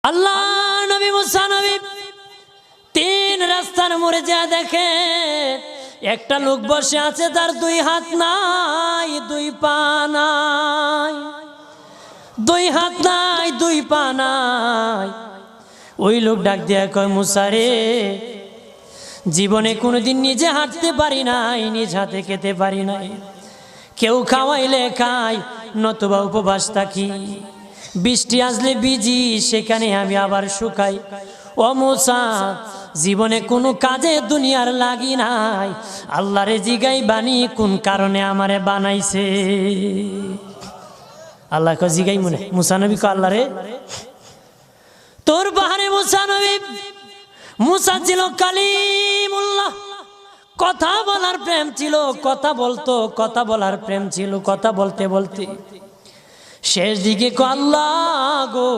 আল্লাহ নবী মুসা নবী তিন রাস্তার মোড়ে যা দেখে একটা লোক বসে আছে, তার দুই হাত নাই, দুই পা নাই, দুই হাত নাই, দুই পা নাই। ওই লোক ডাক দিয়া কয়, মুসা রে, জীবনে কোনোদিন নিজে হাঁটতে পারি নাই, নিজ হাতে খেতে পারি নাই, কেউ খাওয়াইলে খাই, নতুবা উপবাস থাকি, বৃষ্টি আসলে ভিজি, সেখানে আমি আবার শুকাই। ও মুসা, জীবনে কোনো কাজে দুনিয়ার লাগি নাই, আল্লাহরে জিগাই বানি কোন কারণে আমারে বানাইছে। আল্লাহ কে জিগাই মনে মুসা নবী কো, আল্লাহ রে তোর বাহারে মুসা নবী। মুসা ছিল কালিমুল্লাহ, কথা বলার প্রেম ছিল, কথা বলতো, কথা বলার প্রেম ছিল। কথা বলতে বলতে শেষ দিকে কো, আল্লাহ গো